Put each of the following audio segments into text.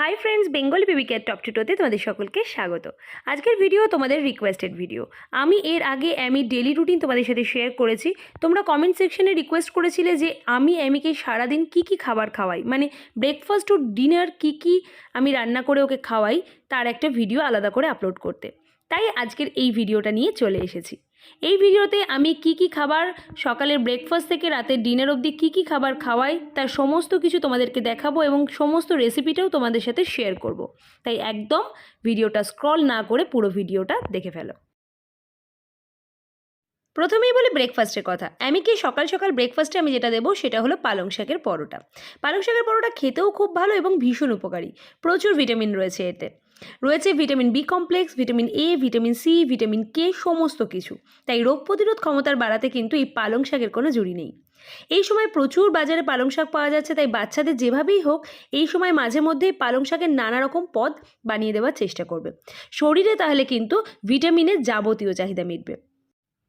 High friends, Bengali baby care top টুটোতে তোমাদের সকলকে স্বাগত। আজকের ভিডিও তোমাদের রিকোয়েস্টেড ভিডিও। আমি এর আগে অ্যামির ডেলি রুটিন তোমাদের সাথে শেয়ার করেছি। তোমরা কমেন্ট সেকশনে রিকোয়েস্ট করেছিলে যে আমি অ্যামিকে সারাদিন কী কী খাবার খাওয়াই, মানে ব্রেকফাস্ট ও ডিনার কী কী আমি রান্না করে ওকে খাওয়াই, তার একটা ভিডিও আলাদা করে আপলোড করতে। তাই আজকের এই ভিডিওটা নিয়ে চলে এসেছি। এই ভিডিওতে আমি কি কি খাবার সকালের ব্রেকফাস্ট থেকে রাতের ডিনার অবধি কি কি খাবার খাওয়াই তার সমস্ত কিছু তোমাদেরকে দেখাবো এবং সমস্ত রেসিপিটাও তোমাদের সাথে শেয়ার করব। তাই একদম ভিডিওটা স্ক্রল না করে পুরো ভিডিওটা দেখে ফেলো। প্রথমেই বলি ব্রেকফাস্টের কথা। অ্যামিকে সকাল সকাল ব্রেকফাস্টে আমি যেটা দেবো সেটা হলো পালং শাকের পরোটা। পালং শাকের পরোটা খেতেও খুব ভালো এবং ভীষণ উপকারী। প্রচুর ভিটামিন রয়েছে এতে। রয়েছে vitamin B complex, vitamin A, vitamin C, vitamin K, সমস্ত কিছু। তাই রোগ প্রতিরোধ ক্ষমতার বাড়াতে কিন্তু এই পালং শাকের কোনো জুড়ি নেই। এই সময় প্রচুর বাজারে পালং শাক পাওয়া যাচ্ছে, তাই বাচ্চাদের যেভাবেই হোক এই সময় মাঝে মধ্যেই পালং শাকের নানা রকম পদ বানিয়ে দেওয়ার চেষ্টা করবে। শরীরে তাহলে কিন্তু ভিটামিনের যাবতীয় চাহিদা মিটবে।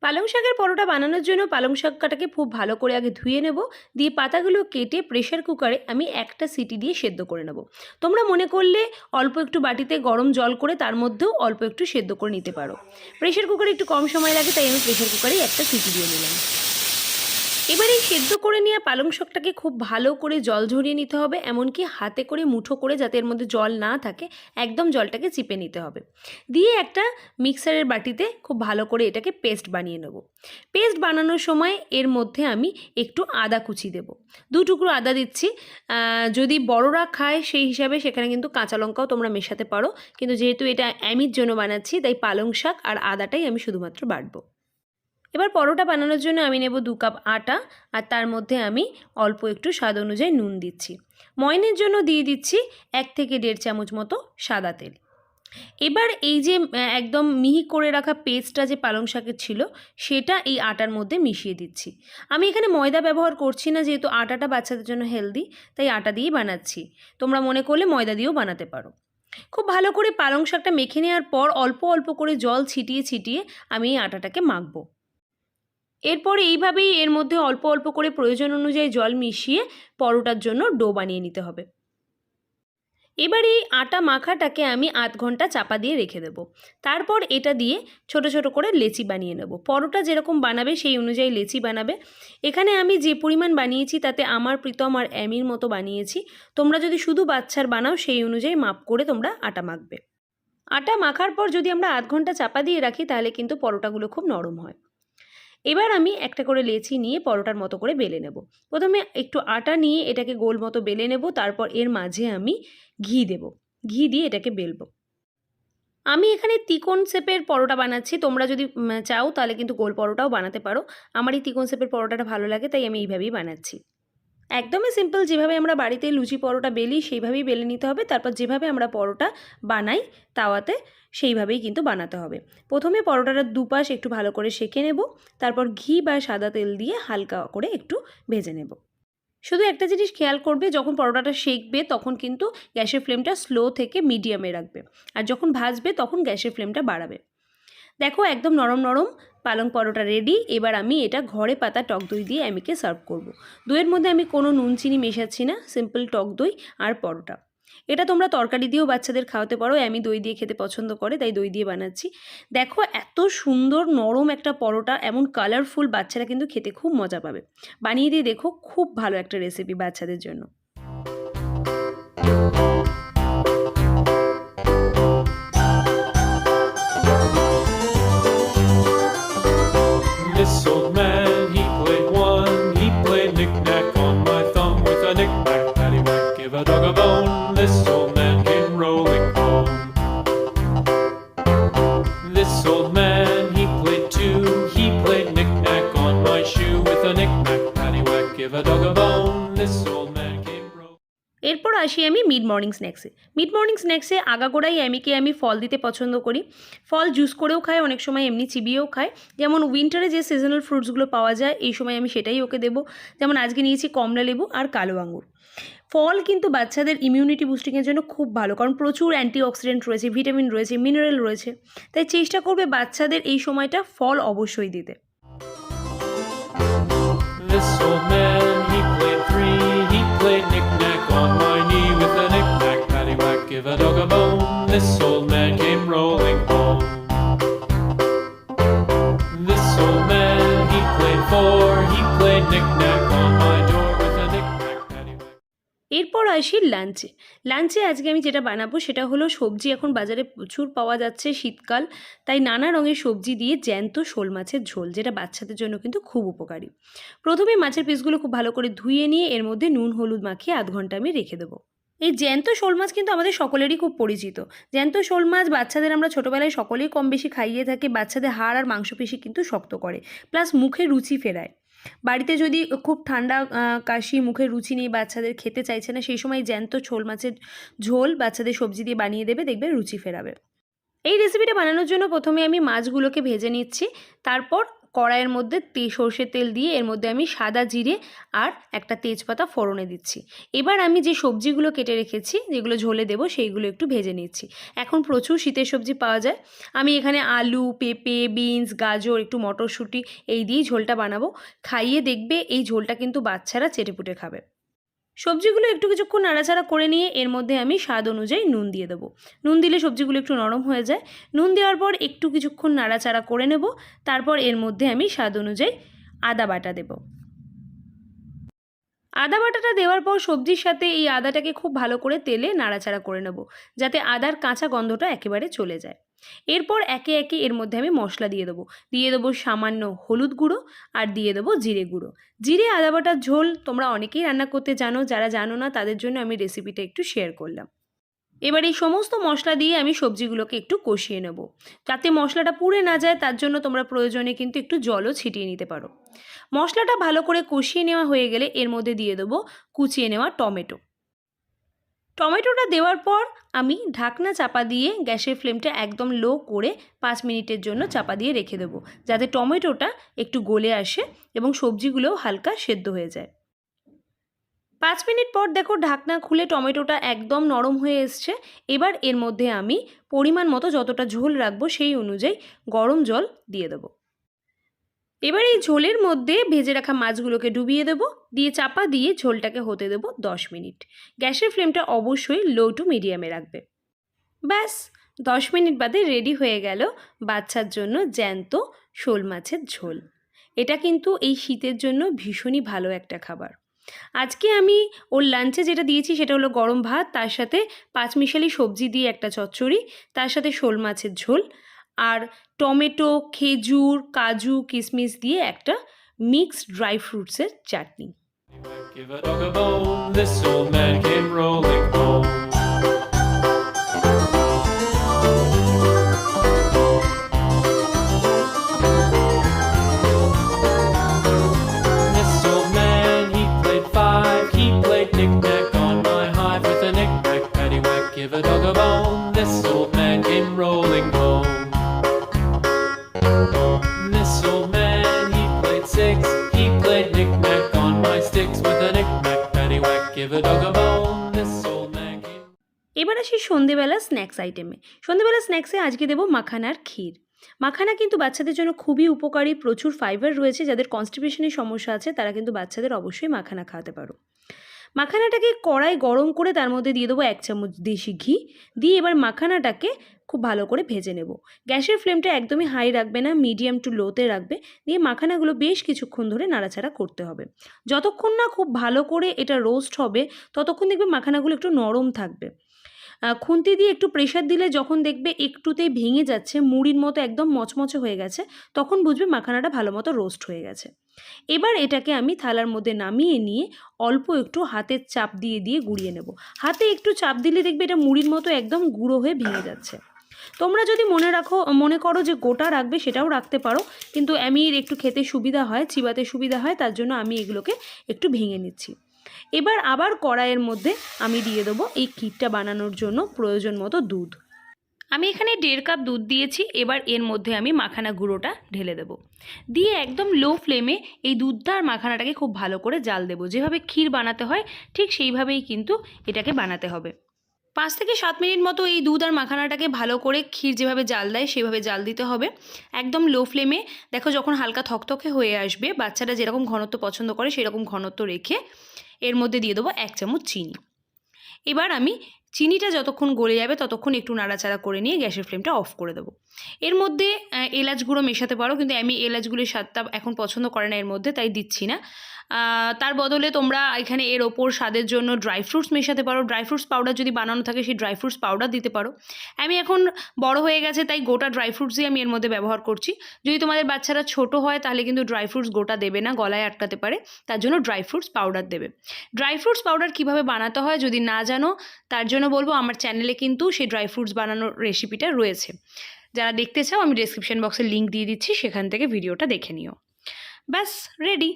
পালং শাকের পরোটা বানানোর জন্য পালং শাকটাকে খুব ভালো করে আগে ধুয়ে নেব, দিয়ে পাতাগুলো কেটে প্রেশার কুকারে আমি একটা সিটি দিয়ে সেদ্ধ করে নেব। তোমরা মনে করলে অল্প একটু বাটিতে গরম জল করে তার মধ্যেও অল্প একটু সেদ্ধ করে নিতে পারো। প্রেশার কুকারে একটু কম সময় লাগে, তাই আমি প্রেশার কুকারেই একটা সিটি দিয়ে নিলাম। এবার এই সেদ্ধ করে নেওয়া পালং শাকটাকে খুব ভালো করে জল ঝরিয়ে নিতে হবে, এমনকি হাতে করে মুঠো করে, যাতে এর মধ্যে জল না থাকে একদম জলটাকে চিপে নিতে হবে। দিয়ে একটা মিক্সারের বাটিতে খুব ভালো করে এটাকে পেস্ট বানিয়ে নেব। পেস্ট বানানোর সময় এর মধ্যে আমি একটু আদা কুচি দেব, 2 টুকরো আদা দিচ্ছি। যদি বড়রা খায় সেই হিসাবে সেখানে কিন্তু কাঁচা লঙ্কাও তোমরা মেশাতে পারো, কিন্তু যেহেতু এটা অ্যামির জন্য বানাচ্ছি তাই পালং শাক আর আদাটাই আমি শুধুমাত্র বাটবো। এবার পরোটা বানানোর জন্য আমি নেব 2 কাপ আটা, আর তার মধ্যে আমি অল্প একটু স্বাদ অনুযায়ী নুন দিচ্ছি। ময়নের জন্য দিয়ে দিচ্ছি 1 থেকে 1.5 চামচ মতো সাদা তেল। এবার এই যে একদম মিহি করে রাখা পেস্টটা যে পালং শাকের ছিল সেটা এই আটার মধ্যে মিশিয়ে দিচ্ছি। আমি এখানে ময়দা ব্যবহার করছি না, যেহেতু আটাটা বাচ্চাদের জন্য হেলদি, তাই আটা দিয়েই বানাচ্ছি। তোমরা মনে করলে ময়দা দিয়েও বানাতে পারো। খুব ভালো করে পালং শাকটা মেখে নেওয়ার পর অল্প অল্প করে জল ছিটিয়ে ছিটিয়ে আমি এই আটাটাকে মাখবো। এরপরে এইভাবেই এর মধ্যে অল্প অল্প করে প্রয়োজন অনুযায়ী জল মিশিয়ে পরোটার জন্য ডো বানিয়ে নিতে হবে। এবার এই আটা মাখাটাকে আমি 0.5 ঘন্টা চাপা দিয়ে রেখে দেবো। তারপর এটা দিয়ে ছোট ছোট করে লেচি বানিয়ে নেব। পরোটা যেরকম বানাবে সেই অনুযায়ী লেচি বানাবে। এখানে আমি যে পরিমাণ বানিয়েছি তাতে আমার প্রীতম আর অ্যামির মতো বানিয়েছি। তোমরা যদি শুধু বাচ্চার বানাও সেই অনুযায়ী মাপ করে তোমরা আটা মাখবে। আটা মাখার পর যদি আমরা 0.5 ঘন্টা চাপা দিয়ে রাখি তাহলে কিন্তু পরোটাগুলো খুব নরম হয়। এবার আমি একটা করে লেচি নিয়ে পরোটার মতো করে বেলে নেব। প্রথমে একটু আটা নিয়ে এটাকে গোল মতো বেলে নেব, তারপর এর মাঝে আমি ঘি দেব। ঘি দিয়ে এটাকে বেলবো। আমি এখানে ত্রিকোণ শেপের পরোটা বানাচ্ছি, তোমরা যদি চাও তাহলে কিন্তু গোল পরোটাও বানাতে পারো। আমার এই ত্রিকোণ শেপের পরোটাটা ভালো লাগে তাই আমি এইভাবেই বানাচ্ছি। একদমই সিম্পল, যেভাবে আমরা বাড়িতে লুচি পরোটা বেলি সেইভাবেই বেলে নিতে হবে। তারপর যেভাবে আমরা পরোটা বানাই তাওয়াতে সেইভাবেই কিন্তু বানাতে হবে। প্রথমে পরোটাটার দুপাশ একটু ভালো করে সেঁকে নেব, তারপর ঘি বা সাদা তেল দিয়ে হালকা করে একটু ভেজে নেব। শুধু একটা জিনিস খেয়াল করবে, যখন পরোটাটা সেঁকবে তখন কিন্তু গ্যাসের ফ্লেমটা স্লো থেকে মিডিয়ামে রাখবে, আর যখন ভাজবে তখন গ্যাসের ফ্লেমটা বাড়াবে। দেখো একদম নরম নরম পালং পরোটা রেডি। এবার আমি এটা ঘরে পাতা টক দই দিয়ে অ্যামিকে সার্ভ করব। দইয়ের মধ্যে আমি কোনো নুন চিনি মেশাচ্ছি না, সিম্পল টক দই আর পরোটা। এটা তোমরা তরকারি দিয়েও বাচ্চাদের খাওয়াতে পারো, অ্যামি দই দিয়ে খেতে পছন্দ করে তাই দই দিয়ে বানাচ্ছি। দেখো এত সুন্দর নরম একটা পরোটা, এমন কালারফুল, বাচ্চারা কিন্তু খেতে খুব মজা পাবে। বানিয়ে দিয়ে দেখো, খুব ভালো একটা রেসিপি বাচ্চাদের জন্য। This old man, he played one. He played knick-knack on my thumb with a knick-knack, paddywhack, give a dog a bone. This old man came rolling home. This old man, he played two. He played knick-knack on my shoe with a knick-knack, paddywhack, give a dog a bone. This old man came rolling. এরপর আসি আমি mid morning স্ন্যাক্সে। Mid morning স্ন্যাক্সে আগাগোড়াই অ্যামিকে আমি ফল দিতে পছন্দ করি। ফল juice করেও খাই, অনেক সময় এমনি চিবিয়েও খাই। যেমন উইন্টারে যে সিজনাল ফ্রুটসগুলো পাওয়া যায় এই সময় আমি সেটাই ওকে দেবো। যেমন আজকে নিয়েছি কমলা লেবু আর কালো আঙুর। ফল কিন্তু বাচ্চাদের ইমিউনিটি বুস্টিংয়ের জন্য খুব ভালো, কারণ প্রচুর অ্যান্টিঅক্সিডেন্ট রয়েছে, ভিটামিন রয়েছে, মিনারেল রয়েছে। তাই চেষ্টা করবে বাচ্চাদের এই সময়টা ফল অবশ্যই দিতে। This old man, he played three. He played knick-knack on my knee with a knick-knack, paddywhack, this old man came rolling home. This old man, he played four, he played knick-knack on my door with a knick-knack, paddywhack. এরপর আসি লাঞ্চে। লাঞ্চে আজকে আমি যেটা বানাবো সেটা হলো, সবজি এখন বাজারে প্রচুর পাওয়া যাচ্ছে, শীতকাল, তাই নানা রঙের সবজি দিয়ে জ্যান্ত শোল মাছের ঝোল, যেটা বাচ্চাদের জন্য কিন্তু খুব উপকারী। প্রথমে মাছের পিসগুলো খুব ভালো করে ধুয়ে নিয়ে এর মধ্যে নুন হলুদ মাখিয়ে আধ ঘন্টা আমি রেখে দেবো। এই জ্যান্ত শোল মাছ কিন্তু আমাদের সকলেরই খুব পরিচিত। জ্যান্ত শোল মাছ বাচ্চাদের আমরা ছোটোবেলায় সকলেই কম বেশি খাইয়ে থাকি। বাচ্চাদের হাড় আর মাংসপেশি কিন্তু শক্ত করে, প্লাস মুখে রুচি ফেরায়। বাড়িতে যদি খুব ঠান্ডা কাশি, মুখে রুচি নেই, বাচ্চাদের খেতে চাইছে না, সেই সময় জ্যান্ত শোল মাছের ঝোল বাচ্চাদের সবজি দিয়ে বানিয়ে দেবে, দেখবে রুচি ফেরাবে। এই রেসিপিটা বানানোর জন্য প্রথমে আমি মাছগুলোকে ভেজে নিচ্ছি। তারপর কড়াইয়ের মধ্যে সর্ষের তেল দিয়ে এর মধ্যে আমি সাদা জিরে আর একটা তেজপাতা ফোড়নে দিচ্ছি। এবার আমি যে সবজিগুলো কেটে রেখেছি, যেগুলো ঝোলে দেবো, সেইগুলো একটু ভেজে নিচ্ছি। এখন প্রচুর শীতের সবজি পাওয়া যায়। আমি এখানে আলু, পেঁপে, বিনস, গাজর, একটু মটরশুঁটি এই দিয়েই ঝোলটা বানাবো। খাইয়ে দেখবে এই ঝোলটা কিন্তু বাচ্চারা চেটেপুটে খাবে। সবজিগুলো একটু কিছুক্ষণ নাড়াচাড়া করে নিয়ে এর মধ্যে আমি স্বাদ অনুযায়ী নুন দিয়ে দেবো। নুন দিলে সবজিগুলো একটু নরম হয়ে যায়। নুন দেওয়ার পর একটু কিছুক্ষণ নাড়াচাড়া করে নেব। তারপর এর মধ্যে আমি স্বাদ অনুযায়ী আদা বাটা দেব। আদা বাটাটা দেওয়ার পর সবজির সাথে এই আদাটাকে খুব ভালো করে তেলে নাড়াচাড়া করে নেব, যাতে আদার কাঁচা গন্ধটা একেবারে চলে যায়। এরপর একে একে এর মধ্যে আমি মশলা দিয়ে দেবো সামান্য হলুদ গুঁড়ো আর দিয়ে দেবো জিরে গুঁড়ো। জিরে আদা বাটার ঝোল তোমরা অনেকেই রান্না করতে জানো, যারা জানো না তাদের জন্য আমি রেসিপিটা একটু শেয়ার করলাম। এবার এই সমস্ত মশলা দিয়ে আমি সবজিগুলোকে একটু কষিয়ে নেব। যাতে মশলাটা পুড়ে না যায়, তার জন্য তোমরা প্রয়োজনে কিন্তু একটু জলও ছিটিয়ে নিতে পারো। মশলাটা ভালো করে কষিয়ে নেওয়া হয়ে গেলে এর মধ্যে দিয়ে দেবো কুচিয়ে নেওয়া টমেটো। টমেটোটা দেওয়ার পর আমি ঢাকনা চাপা দিয়ে গ্যাসের ফ্লেমটা একদম লো করে 5 মিনিটের জন্য চাপা দিয়ে রেখে দেবো, যাতে টমেটোটা একটু গলে আসে এবং সবজিগুলোও হালকা সেদ্ধ হয়ে যায়। 5 মিনিট পর দেখো ঢাকনা খুলে টমেটোটা একদম নরম হয়ে এসছে। এবার এর মধ্যে আমি পরিমাণ মতো যতটা ঝোল রাখবো সেই অনুযায়ী গরম জল দিয়ে দেবো। এবার এই ঝোলের মধ্যে ভেজে রাখা মাছগুলোকে ডুবিয়ে দেবো, দিয়ে চাপা দিয়ে ঝোলটাকে হতে দেবো 10 মিনিট। গ্যাসের ফ্লেমটা অবশ্যই লো টু মিডিয়ামে রাখবে। ব্যাস 10 মিনিট বাদে রেডি হয়ে গেল বাচ্চার জন্য জ্যান্ত শোল মাছের ঝোল। এটা কিন্তু এই শীতের জন্য ভীষণই ভালো একটা খাবার। আজকে আমি ওর লাঞ্চে যেটা দিয়েছি সেটা হলো গরম ভাত, তার সাথে 5 মিশালি সবজি দিয়ে একটা চচ্চড়ি, তার সাথে শোল মাছের ঝোল আর টমেটো, খেজুর, কাজু, কিশমিশ দিয়ে একটা মিক্সড ড্রাই ফ্রুটসের চাটনি। Give a dog a bone, this old man came rolling home. This old man, he played five, he played knick-knack on my hive with a knick-knack, paddywhack, give a dog a bone, this old man came rolling home. This old man, he played six, he played knick-knack on my sticks with a knick-knack, paddywhack, give a dog a bone, this old man came... এবার আসি সন্ধেবেলা snacks আইটেমে। সন্ধেবেলা স্ন্যাক্সে আজকে দেবো মাখানার ক্ষীর। মাখানা কিন্তু বাচ্চাদের জন্য খুবই উপকারী, প্রচুর ফাইবার রয়েছে। যাদের কনস্টিপেশনের সমস্যা আছে তারা কিন্তু বাচ্চাদের অবশ্যই মাখানা খাওয়াতে পারো। মাখানাটাকে কড়াই গরম করে তার মধ্যে দিয়ে দেবো 1 চামচ দেশি ঘি, দিয়ে এবার মাখানাটাকে খুব ভালো করে ভেজে নেব। গ্যাসের ফ্লেমটা একদমই হাই রাখবে না, মিডিয়াম টু লোতে রাখবে। দিয়ে মাখানাগুলো বেশ কিছুক্ষণ ধরে নাড়াচাড়া করতে হবে। যতক্ষণ না খুব ভালো করে এটা রোস্ট হবে ততক্ষণ দেখবে মাখানাগুলো একটু নরম থাকবে। খুন্তি দিয়ে একটু প্রেশার দিলে যখন দেখবে একটুতেই ভেঙে যাচ্ছে, মুড়ির মতো একদম মচমচে হয়ে গেছে, তখন বুঝবে মাখানাটা ভালো মতো রোস্ট হয়ে গেছে। এবার এটাকে আমি থালার মধ্যে নামিয়ে নিয়ে অল্প একটু হাতের চাপ দিয়ে দিয়ে গুঁড়িয়ে নেব। হাতে একটু চাপ দিলে দেখবে এটা মুড়ির মতো একদম গুঁড়ো হয়ে ভেঙে যাচ্ছে। তোমরা যদি মনে করো যে গোটা রাখবে সেটাও রাখতে পারো, কিন্তু আমি একটু খেতে সুবিধা হয়, চিবাতে সুবিধা হয়, তার জন্য আমি এগুলোকে একটু ভেঙে নিচ্ছি। এবার আবার কড়াইয়ের মধ্যে আমি দিয়ে দেবো এই ক্ষীরটা বানানোর জন্য প্রয়োজন মতো দুধ। আমি এখানে 1.5 কাপ দুধ দিয়েছি। এবার এর মধ্যে আমি মাখানা গুঁড়োটা ঢেলে দেবো, দিয়ে একদম লো ফ্লেমে এই দুধটা আর মাখানাটাকে খুব ভালো করে জাল দেবো। যেভাবে ক্ষীর বানাতে হয় ঠিক সেইভাবেই কিন্তু এটাকে বানাতে হবে। 5 থেকে 7 মিনিট মতো এই দুধ আর মাখানাটাকে ভালো করে ক্ষীর যেভাবে জাল দেয় সেভাবে জাল দিতে হবে একদম লো ফ্লেমে। দেখো যখন হালকা থকথকে হয়ে আসবে, বাচ্চারা যেরকম ঘনত্ব পছন্দ করে সেরকম ঘনত্ব রেখে এর মধ্যে দিয়ে দেবো 1 চামচ চিনি। এবার আমি চিনিটা যতক্ষণ গলে যাবে ততক্ষণ একটু নাড়াচাড়া করে নিয়ে গ্যাসের ফ্লেমটা অফ করে দেবো। এর মধ্যে এলাচ গুঁড়ো মেশাতে পারো, কিন্তু আমি এলাচগুলির স্বাদটা এখন পছন্দ করে না এর মধ্যে, তাই দিচ্ছি না। তার বদলে তোমরা এখানে এর ওপর স্বাদের জন্য ড্রাই ফ্রুটস মেশাতে পারো। ড্রাই ফ্রুটস পাউডার যদি বানানো থাকে সেই ড্রাই ফ্রুটস পাউডার দিতে পারো। আমি এখন বড় হয়ে গেছে তাই গোটা ড্রাই ফ্রুটসই আমি এর মধ্যে ব্যবহার করছি। যদি তোমাদের বাচ্চারা ছোট হয় তাহলে কিন্তু ড্রাই ফ্রুটস গোটা দেবে না, গলায় আটকাতে পারে, তার জন্য ড্রাই ফ্রুটস পাউডার দেবে। ড্রাই ফ্রুটস পাউডার কীভাবে বানাতে হয় যদি না জানো তার জন্য বলবো আমার চ্যানেলে কিন্তু সেই ড্রাই ফ্রুটস বানানোর রেসিপিটা রয়েছে। যারা দেখতে চাও আমি ডেসক্রিপশন বক্সে লিঙ্ক দিয়ে দিচ্ছি, সেখান থেকে ভিডিওটা দেখে নিও। ব্যাস ready.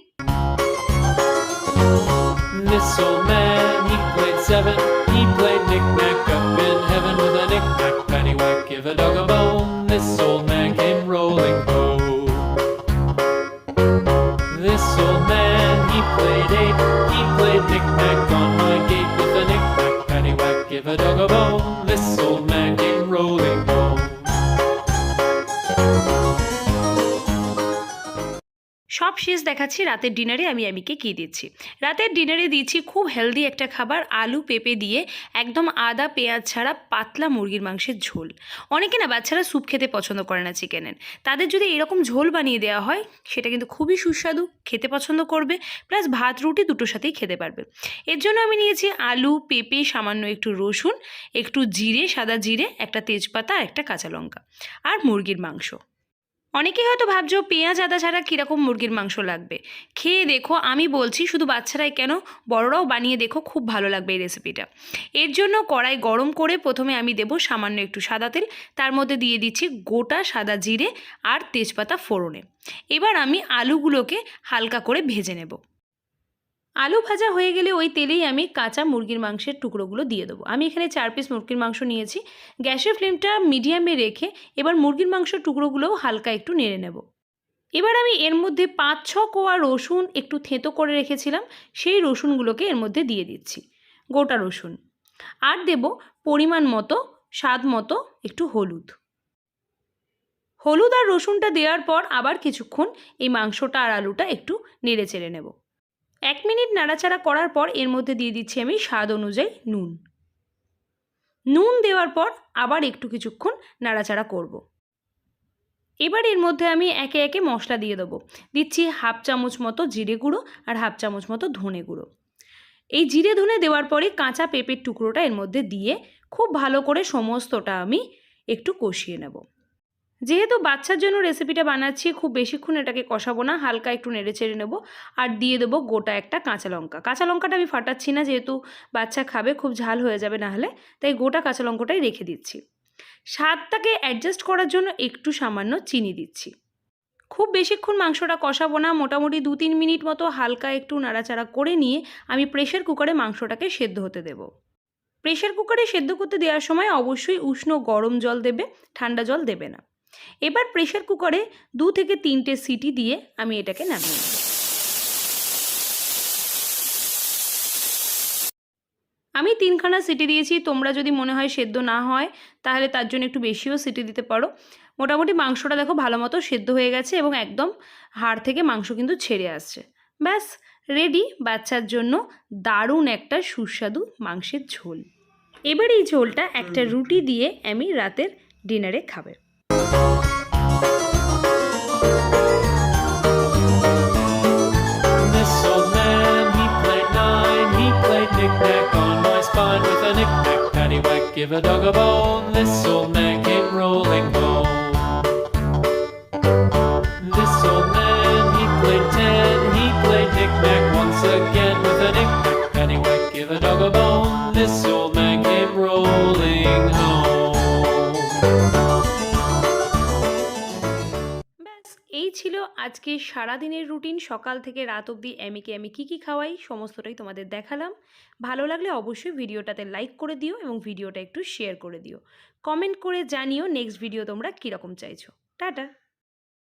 This old man, he played 7. He played knick-knack up in heaven with a knick-knack, paddywhack, give a dog a bone. This old man came rolling home. This old man, he played 8. He played knick-knack on my gate with a knick-knack, paddywhack, give a dog a bone. This old man came rolling home. সব শেষ দেখাচ্ছি রাতের ডিনারে আমি অ্যামিকে কী দিচ্ছি। রাতের ডিনারে দিচ্ছি খুব হেলদি একটা খাবার, আলু পেঁপে দিয়ে একদম আদা পেঁয়াজ ছাড়া পাতলা মুরগির মাংসের ঝোল। অনেকে না বাচ্চারা স্যুপ খেতে পছন্দ করে না চিকেনের, তাদের যদি এরকম ঝোল বানিয়ে দেওয়া হয় সেটা কিন্তু খুবই সুস্বাদু, খেতে পছন্দ করবে, প্লাস ভাত রুটি দুটোর সাথেই খেতে পারবে। এর জন্য আমি নিয়েছি আলু পেঁপে, সামান্য একটু রসুন, একটু জিরে, সাদা জিরে, একটা তেজপাতা, একটা কাঁচা লঙ্কা আর মুরগির মাংস। অনেকেই হয়তো ভাবছো পেঁয়াজ আদা ছাড়া কীরকম মুরগির মাংস লাগবে, খেয়ে দেখো, আমি বলছি শুধু বাচ্চারাই কেন বড়রাও বানিয়ে দেখো, খুব ভালো লাগবে এই রেসিপিটা। এর জন্য কড়াই গরম করে প্রথমে আমি দেবো সামান্য একটু সাদা তেল, তার মধ্যে দিয়ে দিচ্ছি গোটা সাদা জিরে আর তেজপাতা ফোড়নে। এবার আমি আলুগুলোকে হালকা করে ভেজে নেব। আলু ভাজা হয়ে গেলে ওই তেলেই আমি কাঁচা মুরগির মাংসের টুকরোগুলো দিয়ে দেবো। আমি এখানে 4 পিস মুরগির মাংস নিয়েছি। গ্যাসের ফ্লেমটা মিডিয়ামে রেখে এবার মুরগির মাংসের টুকরোগুলোও হালকা একটু নেড়ে নেব। এবার আমি এর মধ্যে 5-6 কোয়া রসুন একটু থেঁতো করে রেখেছিলাম, সেই রসুনগুলোকে এর মধ্যে দিয়ে দিচ্ছি, গোটা রসুন। আর দেব পরিমাণ মতো, স্বাদ মতো একটু হলুদ। হলুদ আর রসুনটা দেওয়ার পর আবার কিছুক্ষণ এই মাংসটা আর আলুটা একটু নেড়ে চেড়ে নেব। 1 মিনিট নাড়াচাড়া করার পর এর মধ্যে দিয়ে দিচ্ছি আমি স্বাদ অনুযায়ী নুন। নুন দেওয়ার পর আবার একটু কিছুক্ষণ নাড়াচাড়া করব। এবার এর মধ্যে আমি একে একে মশলা দিয়ে দেবো। দিচ্ছি 1/2 চামচ মতো জিরে গুঁড়ো আর 1/2 চামচ মতো ধনে গুঁড়ো। এই জিরে ধনে দেওয়ার পরে কাঁচা পেঁপের টুকরোটা এর মধ্যে দিয়ে খুব ভালো করে সমস্তটা আমি একটু কষিয়ে নেব। যেহেতু বাচ্চার জন্য রেসিপিটা বানাচ্ছি, খুব বেশিক্ষণ এটাকে কষাবো না, হালকা একটু নেড়ে চেড়ে নেবো। আর দিয়ে দেবো গোটা একটা কাঁচা লঙ্কা। কাঁচা লঙ্কাটা আমি ফাটাচ্ছি না, যেহেতু বাচ্চা খাবে, খুব ঝাল হয়ে যাবে নাহলে, তাই গোটা কাঁচা লঙ্কাটাই রেখে দিচ্ছি। স্বাদটাকে অ্যাডজাস্ট করার জন্য একটু সামান্য চিনি দিচ্ছি। খুব বেশিক্ষণ মাংসটা কষাবো না, মোটামুটি 2-3 মিনিট মতো হালকা একটু নাড়াচাড়া করে নিয়ে আমি প্রেশার কুকারে মাংসটাকে সেদ্ধ হতে দেবো। প্রেশার কুকারে সেদ্ধ করতে দেওয়ার সময় অবশ্যই উষ্ণ গরম জল দেবে, ঠান্ডা জল দেবে না। এবার প্রেশার কুকারে 2 থেকে 3টে সিটি দিয়ে আমি এটাকে নামিয়ে নেব। আমি 3খানা সিটি দিয়েছি, তোমরা যদি মনে হয় সেদ্ধ না হয় তাহলে তার জন্য একটু বেশিও সিটি দিতে পারো। মোটামুটি মাংসটা দেখো ভালো মতো সেদ্ধ হয়ে গেছে এবং একদম হাড় থেকে মাংস কিন্তু ছেড়ে আসছে। ব্যাস রেডি বাচ্চার জন্য দারুণ একটা সুস্বাদু মাংসের ঝোল। এবার এই ঝোলটা একটা রুটি দিয়ে আমি রাতের ডিনারে খাবে। This old man, he played 9. He played knick-knack on my spine with a knick-knack, paddywhack, give a dog a bone. This old man came rolling home. This old man, he played 10. He played knick-knack once again with a knick-knack, paddywhack, give a dog a bone. This old man came rolling home. এই ছিল আজকে সারাদিনের routine. সকাল থেকে রাত অবধি অ্যামিকে আমি কী খাওয়াই সমস্তটাই তোমাদের দেখালাম। ভালো লাগলে অবশ্যই ভিডিওটাতে লাইক করে দিও এবং ভিডিওটা একটু শেয়ার করে দিও। কমেন্ট করে জানিও নেক্সট ভিডিও তোমরা কীরকম চাইছো। টাটা।